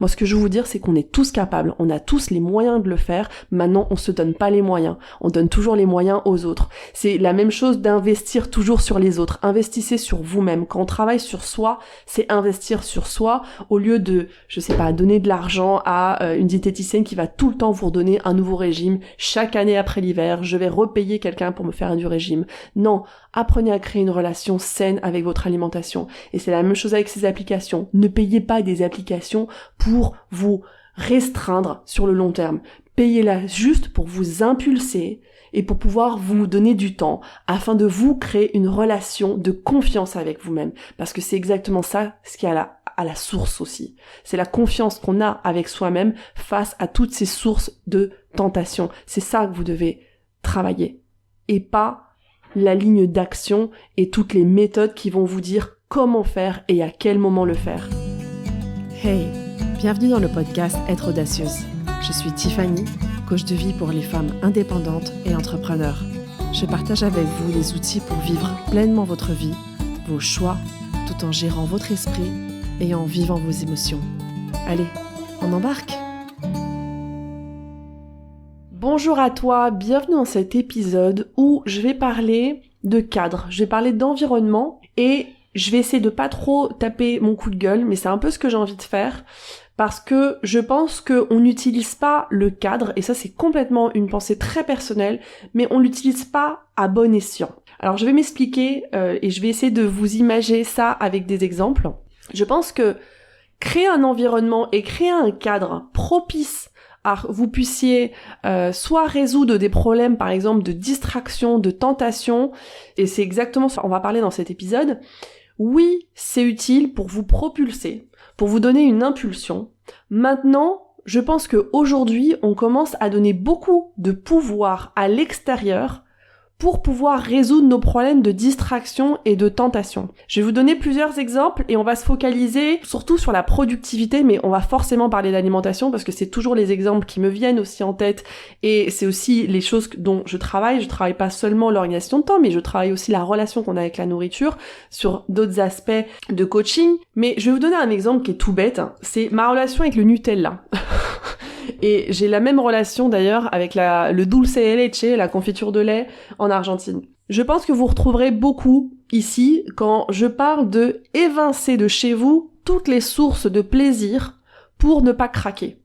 Moi, ce que je veux vous dire, c'est qu'on est tous capables, on a tous les moyens de le faire. Maintenant, on se donne pas les moyens. On donne toujours les moyens aux autres. C'est la même chose d'investir toujours sur les autres. Investissez sur vous-même. Quand on travaille sur soi, c'est investir sur soi au lieu de, je sais pas, donner de l'argent à une diététicienne qui va tout le temps vous redonner un nouveau régime. Chaque année après l'hiver, je vais repayer quelqu'un pour me faire du régime. Non, apprenez à créer une relation saine avec votre alimentation. Et c'est la même chose avec ces applications. Ne payez pas des applications pour vous restreindre sur le long terme. Payez-la juste pour vous impulser et pour pouvoir vous donner du temps afin de vous créer une relation de confiance avec vous-même. Parce que c'est exactement ça ce qui est à la source aussi. C'est la confiance qu'on a avec soi-même face à toutes ces sources de tentation. C'est ça que vous devez travailler. Et pas la ligne d'action et toutes les méthodes qui vont vous dire comment faire et à quel moment le faire. Hey! Bienvenue dans le podcast Être audacieuse. Je suis Tiffany, coach de vie pour les femmes indépendantes et entrepreneurs. Je partage avec vous les outils pour vivre pleinement votre vie, vos choix, tout en gérant votre esprit et en vivant vos émotions. Allez, on embarque! Bonjour à toi, bienvenue dans cet épisode où je vais parler de cadre, je vais parler d'environnement et je vais essayer de pas trop taper mon coup de gueule, mais c'est un peu ce que j'ai envie de faire. Parce que je pense qu'on n'utilise pas le cadre, et ça c'est complètement une pensée très personnelle, mais on l'utilise pas à bon escient. Alors je vais m'expliquer et je vais essayer de vous imager ça avec des exemples. Je pense que créer un environnement et créer un cadre propice à vous puissiez soit résoudre des problèmes par exemple de distraction, de tentation, et c'est exactement ce qu'on va parler dans cet épisode. Oui, c'est utile pour vous propulser, pour vous donner une impulsion. Maintenant, je pense qu'aujourd'hui, on commence à donner beaucoup de pouvoir à l'extérieur pour pouvoir résoudre nos problèmes de distraction et de tentation. Je vais vous donner plusieurs exemples et on va se focaliser surtout sur la productivité, mais on va forcément parler d'alimentation parce que c'est toujours les exemples qui me viennent aussi en tête et c'est aussi les choses dont je travaille. Je travaille pas seulement l'organisation de temps, mais je travaille aussi la relation qu'on a avec la nourriture sur d'autres aspects de coaching. Mais je vais vous donner un exemple qui est tout bête, c'est ma relation avec le Nutella. Et j'ai la même relation d'ailleurs avec le dulce de leche, la confiture de lait en Argentine. Je pense que vous retrouverez beaucoup ici quand je parle de évincer de chez vous toutes les sources de plaisir pour ne pas craquer,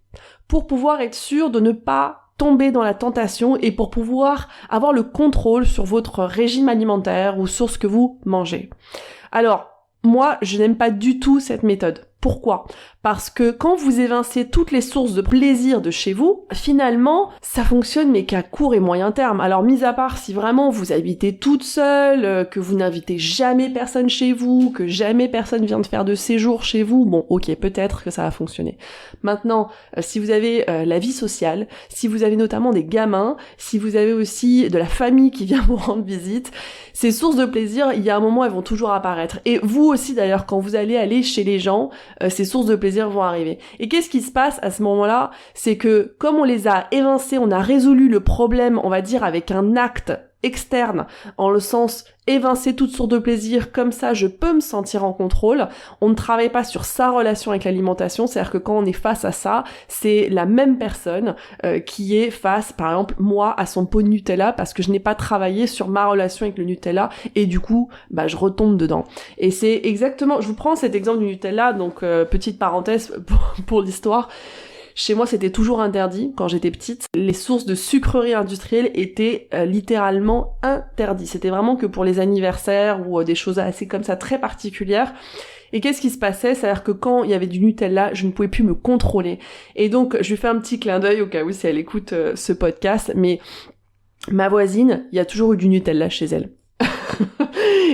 pour pouvoir être sûr de ne pas tomber dans la tentation et pour pouvoir avoir le contrôle sur votre régime alimentaire ou sur ce que vous mangez. Alors, moi, je n'aime pas du tout cette méthode. Pourquoi ? Parce que quand vous évincez toutes les sources de plaisir de chez vous, finalement, ça fonctionne mais qu'à court et moyen terme. Alors, mis à part si vraiment vous habitez toute seule, que vous n'invitez jamais personne chez vous, que jamais personne vient de faire de séjour chez vous, bon, ok, peut-être que ça va fonctionner. Maintenant, si vous avez la vie sociale, si vous avez notamment des gamins, si vous avez aussi de la famille qui vient vous rendre visite, ces sources de plaisir, il y a un moment, elles vont toujours apparaître. Et vous aussi, d'ailleurs, quand vous allez aller chez les gens, ces sources de plaisir vont arriver. Et qu'est-ce qui se passe à ce moment-là ? C'est que comme on les a évincés, on a résolu le problème, on va dire, avec un acte externe, en le sens évincer toutes sortes de plaisirs, comme ça je peux me sentir en contrôle. On ne travaille pas sur sa relation avec l'alimentation, c'est-à-dire que quand on est face à ça, c'est la même personne qui est face, par exemple, moi, à son pot de Nutella, parce que je n'ai pas travaillé sur ma relation avec le Nutella, et du coup, je retombe dedans. Et c'est exactement, je vous prends cet exemple du Nutella, donc petite parenthèse pour l'histoire. Chez moi, c'était toujours interdit quand j'étais petite. Les sources de sucreries industrielles étaient littéralement interdites. C'était vraiment que pour les anniversaires ou des choses assez comme ça très particulières. Et qu'est-ce qui se passait ? C'est-à-dire que quand il y avait du Nutella, je ne pouvais plus me contrôler. Et donc, je lui fais un petit clin d'œil au cas où si elle écoute ce podcast. Mais ma voisine, il y a toujours eu du Nutella chez elle.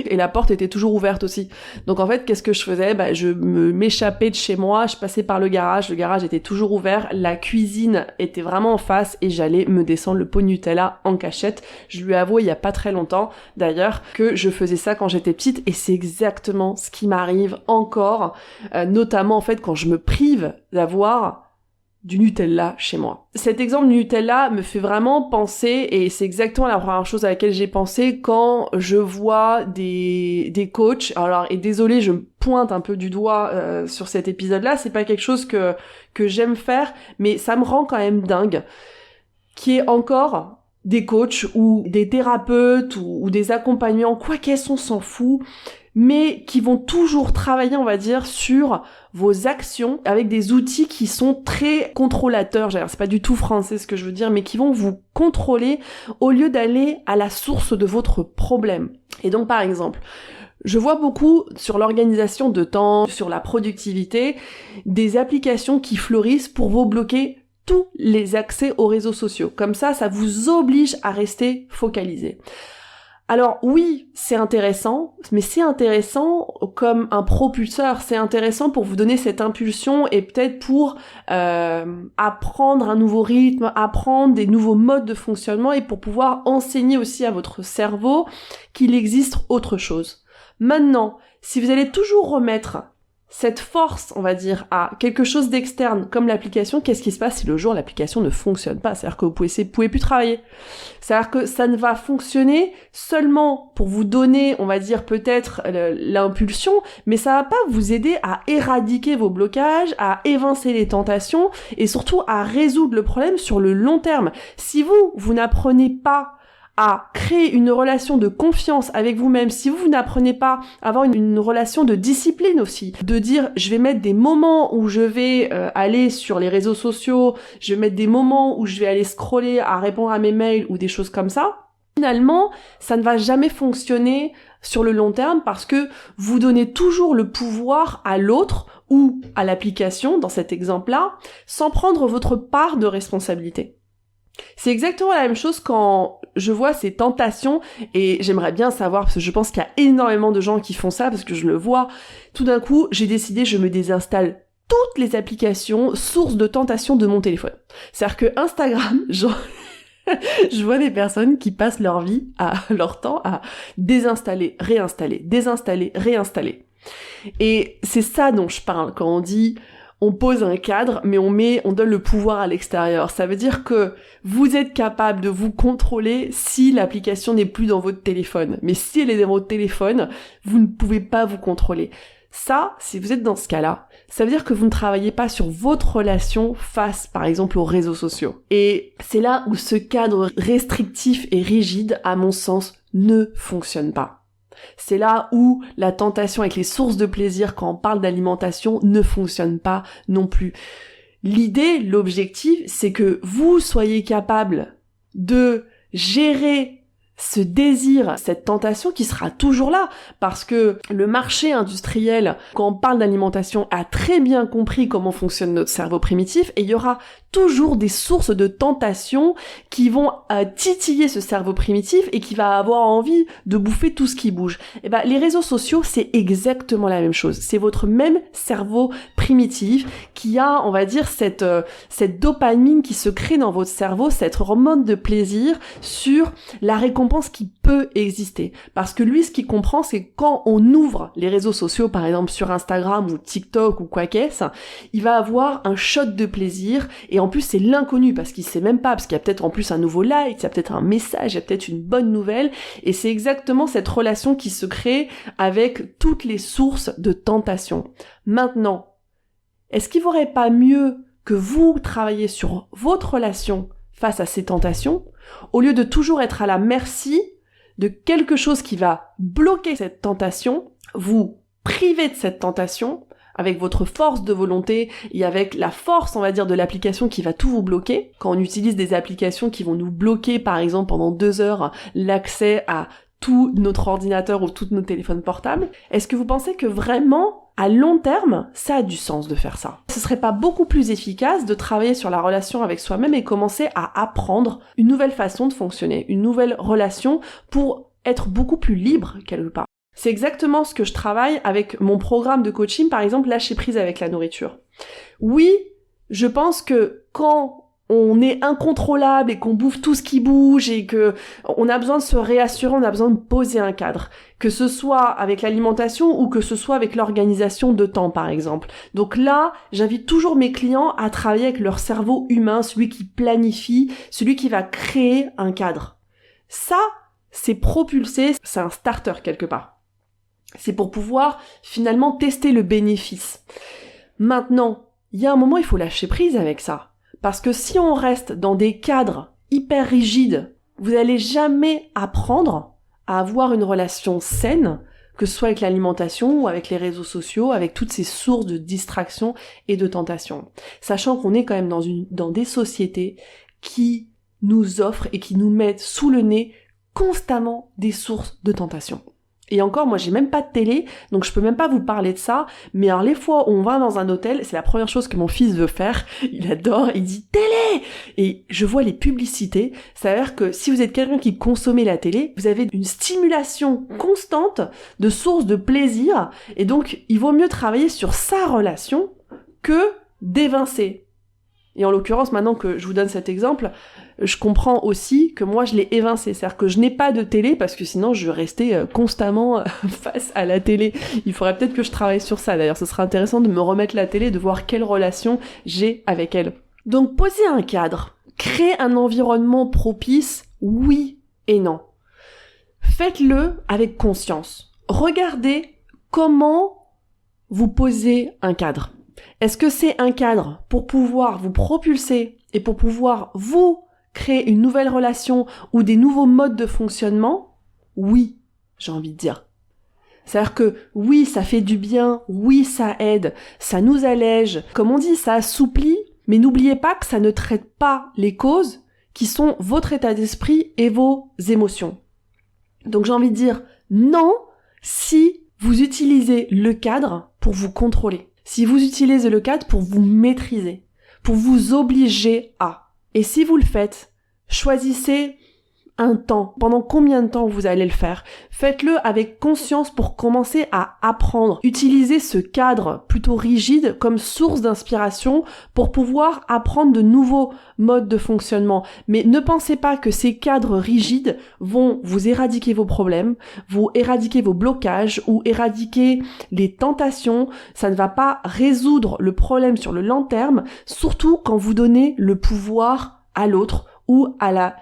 Et la porte était toujours ouverte aussi. Donc en fait, qu'est-ce que je faisais ? Je m'échappais de chez moi, je passais par le garage était toujours ouvert, la cuisine était vraiment en face et j'allais me descendre le pot de Nutella en cachette. Je lui avoue il y a pas très longtemps d'ailleurs que je faisais ça quand j'étais petite et c'est exactement ce qui m'arrive encore, notamment en fait quand je me prive d'avoir du Nutella chez moi. Cet exemple du Nutella me fait vraiment penser, et c'est exactement la première chose à laquelle j'ai pensé quand je vois des coachs. Alors, et désolé, je me pointe un peu du doigt sur cet épisode-là, c'est pas quelque chose que j'aime faire, mais ça me rend quand même dingue qu'il y ait encore des coachs ou des thérapeutes ou des accompagnants, quoi qu'est-ce, on s'en fout, mais qui vont toujours travailler, on va dire, sur vos actions avec des outils qui sont très contrôlateurs. C'est pas du tout français ce que je veux dire, mais qui vont vous contrôler au lieu d'aller à la source de votre problème. Et donc, par exemple, je vois beaucoup sur l'organisation de temps, sur la productivité, des applications qui fleurissent pour vous bloquer tous les accès aux réseaux sociaux. Comme ça vous oblige à rester focalisé. Alors oui, c'est intéressant, mais c'est intéressant comme un propulseur, c'est intéressant pour vous donner cette impulsion et peut-être pour apprendre un nouveau rythme, apprendre des nouveaux modes de fonctionnement et pour pouvoir enseigner aussi à votre cerveau qu'il existe autre chose. Maintenant, si vous allez toujours remettre cette force, on va dire, à quelque chose d'externe, comme l'application, qu'est-ce qui se passe si le jour l'application ne fonctionne pas? C'est-à-dire que vous pouvez plus travailler. C'est-à-dire que ça ne va fonctionner seulement pour vous donner, on va dire, peut-être l'impulsion, mais ça va pas vous aider à éradiquer vos blocages, à évincer les tentations, et surtout à résoudre le problème sur le long terme. Si vous n'apprenez pas à créer une relation de confiance avec vous-même, si vous n'apprenez pas à avoir une relation de discipline aussi, de dire je vais mettre des moments où je vais aller sur les réseaux sociaux, je vais mettre des moments où je vais aller scroller, à répondre à mes mails ou des choses comme ça, finalement, ça ne va jamais fonctionner sur le long terme parce que vous donnez toujours le pouvoir à l'autre ou à l'application, dans cet exemple-là, sans prendre votre part de responsabilité. C'est exactement la même chose quand je vois ces tentations, et j'aimerais bien savoir, parce que je pense qu'il y a énormément de gens qui font ça, parce que je le vois, tout d'un coup, j'ai décidé, je me désinstalle toutes les applications sources de tentation de mon téléphone. C'est-à-dire que Instagram, je vois des personnes qui passent leur temps à désinstaller, réinstaller. Et c'est ça dont je parle quand on dit on pose un cadre, mais on donne le pouvoir à l'extérieur. Ça veut dire que vous êtes capable de vous contrôler si l'application n'est plus dans votre téléphone. Mais si elle est dans votre téléphone, vous ne pouvez pas vous contrôler. Ça, si vous êtes dans ce cas-là, ça veut dire que vous ne travaillez pas sur votre relation face, par exemple, aux réseaux sociaux. Et c'est là où ce cadre restrictif et rigide, à mon sens, ne fonctionne pas. C'est là où la tentation avec les sources de plaisir quand on parle d'alimentation ne fonctionne pas non plus. L'idée, l'objectif, c'est que vous soyez capable de gérer ce désir, cette tentation qui sera toujours là, parce que le marché industriel, quand on parle d'alimentation, a très bien compris comment fonctionne notre cerveau primitif, et il y aura toujours des sources de tentation qui vont titiller ce cerveau primitif et qui va avoir envie de bouffer tout ce qui bouge. Et ben, les réseaux sociaux, c'est exactement la même chose. C'est votre même cerveau primitif qui a, on va dire, cette dopamine qui se crée dans votre cerveau, cette hormone de plaisir sur la récompense qui peut exister. Parce que lui, ce qu'il comprend, c'est que quand on ouvre les réseaux sociaux, par exemple sur Instagram ou TikTok ou quoi qu'est-ce, il va avoir un shot de plaisir, et en plus c'est l'inconnu parce qu'il sait même pas, parce qu'il y a peut-être en plus un nouveau like, il y a peut-être un message, il y a peut-être une bonne nouvelle, et c'est exactement cette relation qui se crée avec toutes les sources de tentation. Maintenant, est-ce qu'il vaudrait pas mieux que vous travailliez sur votre relation face à ces tentations, au lieu de toujours être à la merci de quelque chose qui va bloquer cette tentation, vous priver de cette tentation, avec votre force de volonté et avec la force, on va dire, de l'application qui va tout vous bloquer. Quand on utilise des applications qui vont nous bloquer, par exemple, pendant 2 heures, l'accès à tout notre ordinateur ou tous nos téléphones portables, est-ce que vous pensez que vraiment, à long terme, ça a du sens de faire ça? Ce serait pas beaucoup plus efficace de travailler sur la relation avec soi-même et commencer à apprendre une nouvelle façon de fonctionner, une nouvelle relation pour être beaucoup plus libre quelque part? C'est exactement ce que je travaille avec mon programme de coaching, par exemple, lâcher prise avec la nourriture. Oui, je pense que quand on est incontrôlable et qu'on bouffe tout ce qui bouge et que on a besoin de se réassurer, on a besoin de poser un cadre, que ce soit avec l'alimentation ou que ce soit avec l'organisation de temps par exemple. Donc là, j'invite toujours mes clients à travailler avec leur cerveau humain, celui qui planifie, celui qui va créer un cadre. Ça, c'est propulsé, c'est un starter quelque part. C'est pour pouvoir finalement tester le bénéfice. Maintenant, il y a un moment, il faut lâcher prise avec ça. Parce que si on reste dans des cadres hyper rigides, vous n'allez jamais apprendre à avoir une relation saine, que ce soit avec l'alimentation ou avec les réseaux sociaux, avec toutes ces sources de distraction et de tentation. Sachant qu'on est quand même dans des sociétés qui nous offrent et qui nous mettent sous le nez constamment des sources de tentation. Et encore, moi, j'ai même pas de télé, donc je peux même pas vous parler de ça. Mais alors, les fois où on va dans un hôtel, c'est la première chose que mon fils veut faire. Il adore, il dit « télé !» Et je vois les publicités. Ça veut dire que si vous êtes quelqu'un qui consommait la télé, vous avez une stimulation constante de sources de plaisir. Et donc, il vaut mieux travailler sur sa relation que d'évincer. Et en l'occurrence, maintenant que je vous donne cet exemple, je comprends aussi que moi je l'ai évincé, c'est-à-dire que je n'ai pas de télé parce que sinon je restais constamment face à la télé. Il faudrait peut-être que je travaille sur ça d'ailleurs, ce serait intéressant de me remettre la télé, de voir quelle relation j'ai avec elle. Donc poser un cadre, créer un environnement propice, oui et non. Faites-le avec conscience. Regardez comment vous posez un cadre. Est-ce que c'est un cadre pour pouvoir vous propulser et pour pouvoir vous créer une nouvelle relation ou des nouveaux modes de fonctionnement? Oui, j'ai envie de dire. C'est-à-dire que oui, ça fait du bien, oui, ça aide, ça nous allège, comme on dit, ça assouplit, mais n'oubliez pas que ça ne traite pas les causes qui sont votre état d'esprit et vos émotions. Donc j'ai envie de dire non si vous utilisez le cadre pour vous contrôler. Si vous utilisez le cadre pour vous maîtriser, pour vous obliger à. Et si vous le faites, choisissez un temps. Pendant combien de temps vous allez le faire? Faites-le avec conscience pour commencer à apprendre. Utilisez ce cadre plutôt rigide comme source d'inspiration pour pouvoir apprendre de nouveaux modes de fonctionnement. Mais ne pensez pas que ces cadres rigides vont vous éradiquer vos problèmes, vous éradiquer vos blocages ou éradiquer les tentations. Ça ne va pas résoudre le problème sur le long terme, surtout quand vous donnez le pouvoir à l'autre ou à la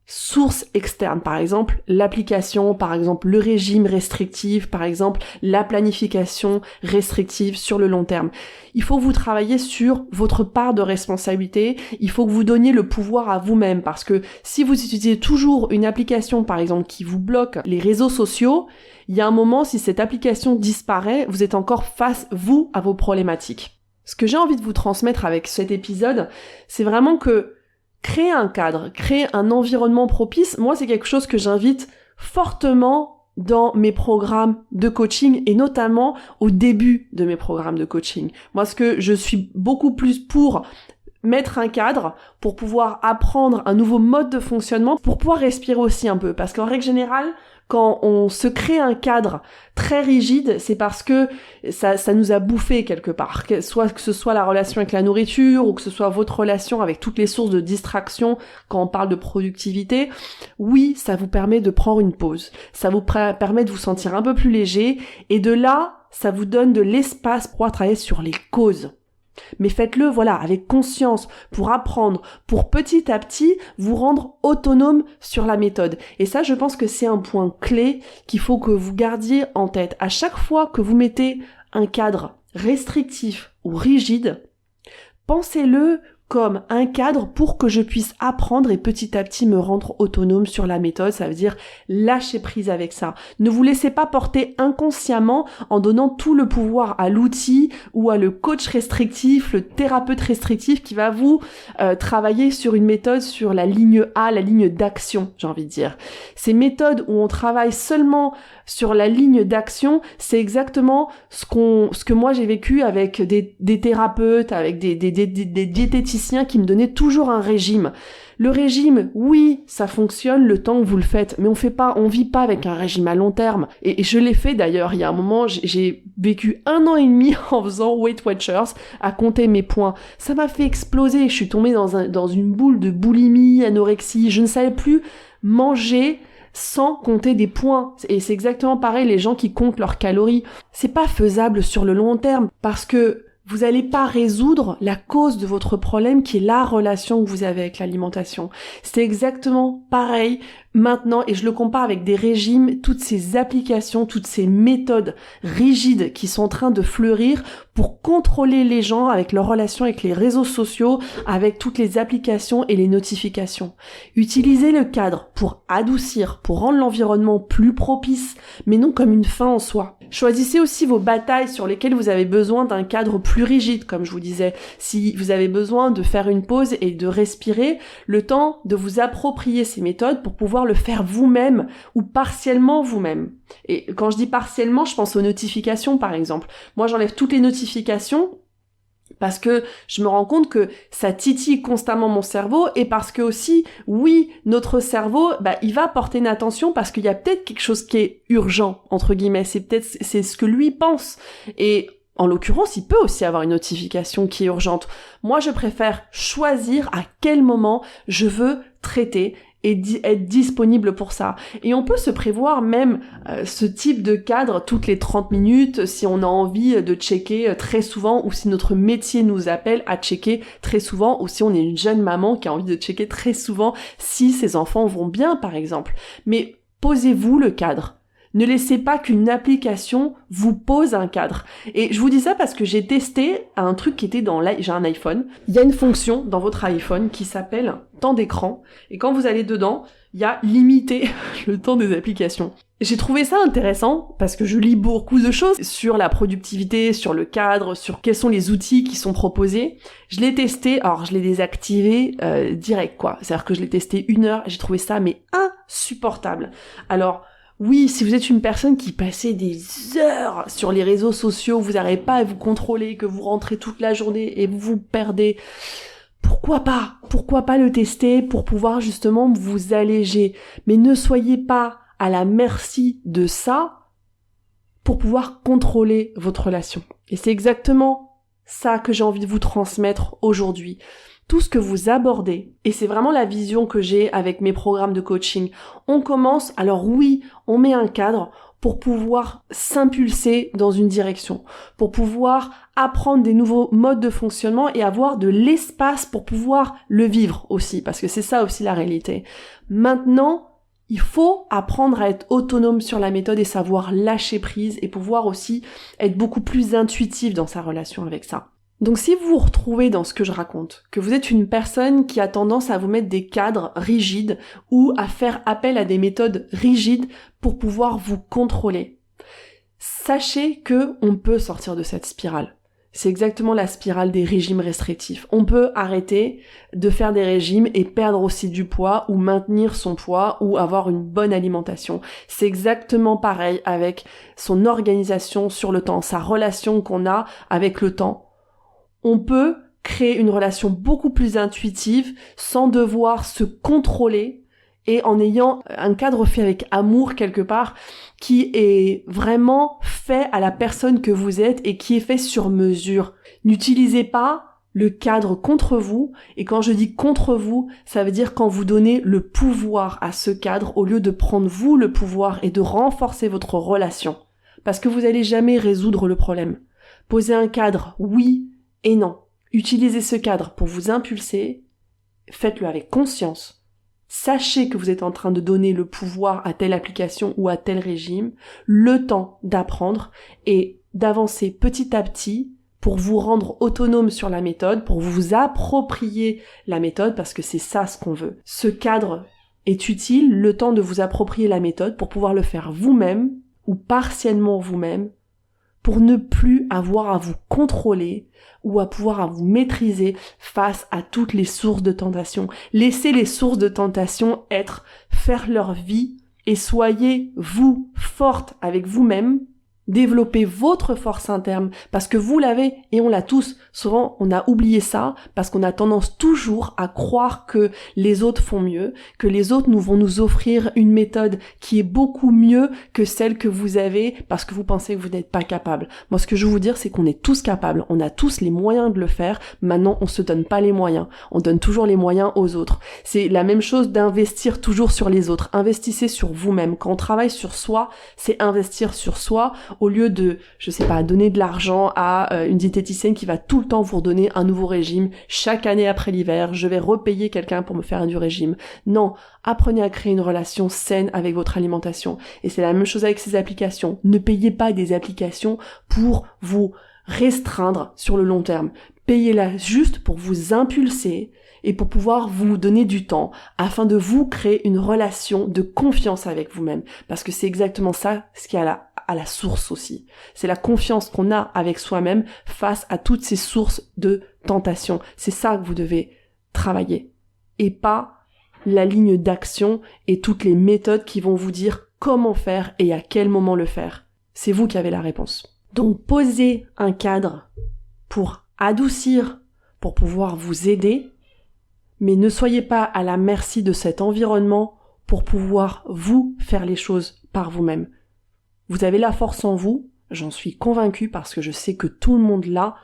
source externe, par exemple l'application, par exemple le régime restrictif, par exemple la planification restrictive sur le long terme. Il faut que vous travailliez sur votre part de responsabilité, il faut que vous donniez le pouvoir à vous-même parce que si vous utilisez toujours une application par exemple qui vous bloque les réseaux sociaux, il y a un moment si cette application disparaît, vous êtes encore face, vous, à vos problématiques. Ce que j'ai envie de vous transmettre avec cet épisode, c'est vraiment que créer un cadre, créer un environnement propice, moi c'est quelque chose que j'invite fortement dans mes programmes de coaching et notamment au début de mes programmes de coaching. Moi ce que je suis beaucoup plus pour mettre un cadre pour pouvoir apprendre un nouveau mode de fonctionnement, pour pouvoir respirer aussi un peu. Parce qu'en règle générale, quand on se crée un cadre très rigide, c'est parce que ça nous a bouffé quelque part. Soit que ce soit la relation avec la nourriture ou que ce soit votre relation avec toutes les sources de distraction quand on parle de productivité. Oui, ça vous permet de prendre une pause. Ça vous permet de vous sentir un peu plus léger et de là, ça vous donne de l'espace pour pouvoir travailler sur les causes. Mais faites-le, voilà, avec conscience, pour apprendre, pour petit à petit vous rendre autonome sur la méthode. Et ça, je pense que c'est un point clé qu'il faut que vous gardiez en tête. À chaque fois que vous mettez un cadre restrictif ou rigide, pensez-le comme un cadre pour que je puisse apprendre et petit à petit me rendre autonome sur la méthode. Ça veut dire lâcher prise avec ça. Ne vous laissez pas porter inconsciemment en donnant tout le pouvoir à l'outil ou à le coach restrictif, le thérapeute restrictif qui va vous travailler sur une méthode sur la ligne A, la ligne d'action, j'ai envie de dire. Ces méthodes où on travaille seulement sur la ligne d'action, c'est exactement ce que moi j'ai vécu avec des thérapeutes, avec des diététiciens diététicien qui me donnait toujours un régime. Le régime, oui, ça fonctionne le temps que vous le faites, mais on vit pas avec un régime à long terme. Et je l'ai fait d'ailleurs, il y a un moment, j'ai vécu 1 an et demi en faisant Weight Watchers, à compter mes points. Ça m'a fait exploser, je suis tombée dans une boule de boulimie, anorexie, je ne savais plus manger sans compter des points. Et c'est exactement pareil, les gens qui comptent leurs calories. C'est pas faisable sur le long terme, parce que vous n'allez pas résoudre la cause de votre problème qui est la relation que vous avez avec l'alimentation. C'est exactement pareil maintenant, et je le compare avec des régimes, toutes ces applications, toutes ces méthodes rigides qui sont en train de fleurir pour contrôler les gens avec leur relation avec les réseaux sociaux, avec toutes les applications et les notifications. Utilisez le cadre pour adoucir, pour rendre l'environnement plus propice, mais non comme une fin en soi. Choisissez aussi vos batailles sur lesquelles vous avez besoin d'un cadre plus rigide, comme je vous disais. Si vous avez besoin de faire une pause et de respirer, le temps de vous approprier ces méthodes pour pouvoir le faire vous-même ou partiellement vous-même. Et quand je dis partiellement, je pense aux notifications par exemple. Moi, j'enlève toutes les notifications parce que je me rends compte que ça titille constamment mon cerveau, et parce que aussi, oui, notre cerveau, il va porter une attention parce qu'il y a peut-être quelque chose qui est urgent, entre guillemets, c'est ce que lui pense. Et en l'occurrence, il peut aussi avoir une notification qui est urgente. Moi, je préfère choisir à quel moment je veux traiter et être disponible pour ça. Et on peut se prévoir même ce type de cadre toutes les 30 minutes si on a envie de checker très souvent, ou si notre métier nous appelle à checker très souvent, ou si on est une jeune maman qui a envie de checker très souvent si ses enfants vont bien par exemple. Mais posez-vous le cadre. Ne laissez pas qu'une application vous pose un cadre. Et je vous dis ça parce que j'ai testé un truc qui était j'ai un iPhone. Il y a une fonction dans votre iPhone qui s'appelle temps d'écran. Et quand vous allez dedans, il y a limiter le temps des applications. J'ai trouvé ça intéressant parce que je lis beaucoup de choses sur la productivité, sur le cadre, sur quels sont les outils qui sont proposés. Je l'ai testé, alors je l'ai désactivé direct quoi. C'est-à-dire que je l'ai testé 1 heure et j'ai trouvé ça mais insupportable. Alors, oui, si vous êtes une personne qui passait des heures sur les réseaux sociaux, vous n'arrivez pas à vous contrôler, que vous rentrez toute la journée et vous vous perdez, pourquoi pas le tester pour pouvoir justement vous alléger. Mais ne soyez pas à la merci de ça pour pouvoir contrôler votre relation. Et c'est exactement ça que j'ai envie de vous transmettre aujourd'hui. Tout ce que vous abordez, et c'est vraiment la vision que j'ai avec mes programmes de coaching, on commence, alors oui, on met un cadre pour pouvoir s'impulser dans une direction, pour pouvoir apprendre des nouveaux modes de fonctionnement et avoir de l'espace pour pouvoir le vivre aussi, parce que c'est ça aussi la réalité. Maintenant, il faut apprendre à être autonome sur la méthode et savoir lâcher prise et pouvoir aussi être beaucoup plus intuitif dans sa relation avec ça. Donc si vous vous retrouvez dans ce que je raconte, que vous êtes une personne qui a tendance à vous mettre des cadres rigides ou à faire appel à des méthodes rigides pour pouvoir vous contrôler, sachez que on peut sortir de cette spirale. C'est exactement la spirale des régimes restrictifs. On peut arrêter de faire des régimes et perdre aussi du poids ou maintenir son poids ou avoir une bonne alimentation. C'est exactement pareil avec son organisation sur le temps, sa relation qu'on a avec le temps. On peut créer une relation beaucoup plus intuitive sans devoir se contrôler et en ayant un cadre fait avec amour quelque part qui est vraiment fait à la personne que vous êtes et qui est fait sur mesure. N'utilisez pas le cadre contre vous, et quand je dis contre vous, ça veut dire quand vous donnez le pouvoir à ce cadre au lieu de prendre vous le pouvoir et de renforcer votre relation. Parce que vous n'allez jamais résoudre le problème. Posez un cadre, oui, et non. Utilisez ce cadre pour vous impulser, faites-le avec conscience. Sachez que vous êtes en train de donner le pouvoir à telle application ou à tel régime, le temps d'apprendre et d'avancer petit à petit pour vous rendre autonome sur la méthode, pour vous approprier la méthode, parce que c'est ça ce qu'on veut. Ce cadre est utile, le temps de vous approprier la méthode pour pouvoir le faire vous-même ou partiellement vous-même, pour ne plus avoir à vous contrôler ou à pouvoir à vous maîtriser face à toutes les sources de tentation. Laissez les sources de tentation faire leur vie et soyez vous forte avec vous-même Développez votre force interne parce que vous l'avez et on l'a tous. Souvent, on a oublié ça parce qu'on a tendance toujours à croire que les autres font mieux, que les autres vont nous offrir une méthode qui est beaucoup mieux que celle que vous avez parce que vous pensez que vous n'êtes pas capable. Moi, ce que je veux vous dire, c'est qu'on est tous capables. On a tous les moyens de le faire. Maintenant, on se donne pas les moyens. On donne toujours les moyens aux autres. C'est la même chose d'investir toujours sur les autres. Investissez sur vous-même. Quand on travaille sur soi, c'est investir sur soi. Au lieu de, donner de l'argent à une diététicienne qui va tout le temps vous redonner un nouveau régime, chaque année après l'hiver, je vais repayer quelqu'un pour me faire du régime. Non, apprenez à créer une relation saine avec votre alimentation. Et c'est la même chose avec ces applications. Ne payez pas des applications pour vous restreindre sur le long terme. Payez-la juste pour vous impulser et pour pouvoir vous donner du temps afin de vous créer une relation de confiance avec vous-même. Parce que c'est exactement ça ce qui est à la source aussi. C'est la confiance qu'on a avec soi-même face à toutes ces sources de tentation. C'est ça que vous devez travailler. Et pas la ligne d'action et toutes les méthodes qui vont vous dire comment faire et à quel moment le faire. C'est vous qui avez la réponse. Donc posez un cadre pour adoucir, pour pouvoir vous aider, mais ne soyez pas à la merci de cet environnement pour pouvoir vous faire les choses par vous-même. Vous avez la force en vous, j'en suis convaincue parce que je sais que tout le monde l'a.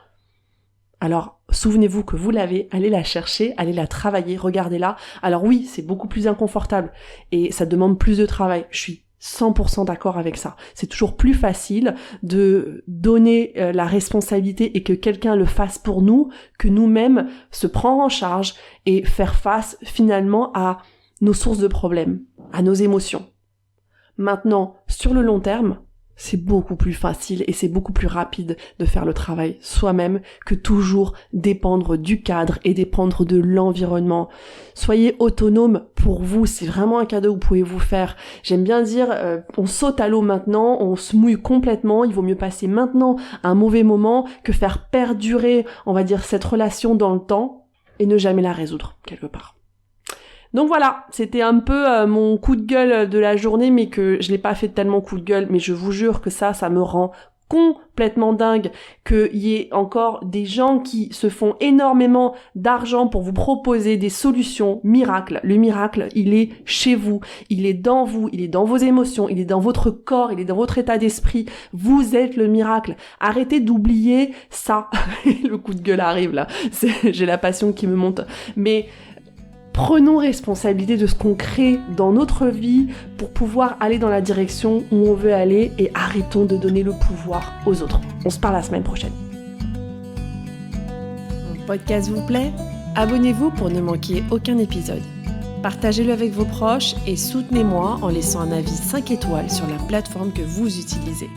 Alors, souvenez-vous que vous l'avez, allez la chercher, allez la travailler, regardez-la. Alors oui, c'est beaucoup plus inconfortable et ça demande plus de travail. Je suis 100% d'accord avec ça. C'est toujours plus facile de donner la responsabilité et que quelqu'un le fasse pour nous, que nous-mêmes se prendre en charge et faire face finalement à nos sources de problèmes, à nos émotions. Maintenant, sur le long terme, c'est beaucoup plus facile et c'est beaucoup plus rapide de faire le travail soi-même que toujours dépendre du cadre et dépendre de l'environnement. Soyez autonome pour vous, c'est vraiment un cadeau que vous pouvez vous faire. J'aime bien dire, on saute à l'eau maintenant, on se mouille complètement, il vaut mieux passer maintenant un mauvais moment que faire perdurer, on va dire, cette relation dans le temps et ne jamais la résoudre quelque part. Donc voilà, c'était un peu mon coup de gueule de la journée, mais que je l'ai pas fait tellement coup de gueule, mais je vous jure que ça me rend complètement dingue qu'il y ait encore des gens qui se font énormément d'argent pour vous proposer des solutions miracles. Le miracle, il est chez vous, il est dans vous, il est dans vos émotions, il est dans votre corps, il est dans votre état d'esprit. Vous êtes le miracle. Arrêtez d'oublier ça. Le coup de gueule arrive là. J'ai la passion qui me monte. Mais prenons responsabilité de ce qu'on crée dans notre vie pour pouvoir aller dans la direction où on veut aller et arrêtons de donner le pouvoir aux autres. On se parle la semaine prochaine. Mon podcast vous plaît ? Abonnez-vous pour ne manquer aucun épisode. Partagez-le avec vos proches et soutenez-moi en laissant un avis 5 étoiles sur la plateforme que vous utilisez.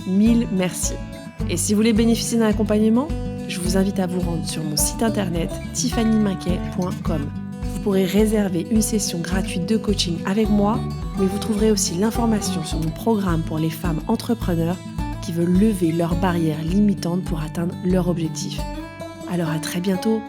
1000 merci. Et si vous voulez bénéficier d'un accompagnement, je vous invite à vous rendre sur mon site internet tiffanymaquet.com. Vous pourrez réserver une session gratuite de coaching avec moi, mais vous trouverez aussi l'information sur mon programme pour les femmes entrepreneurs qui veulent lever leurs barrières limitantes pour atteindre leur objectif. Alors à très bientôt!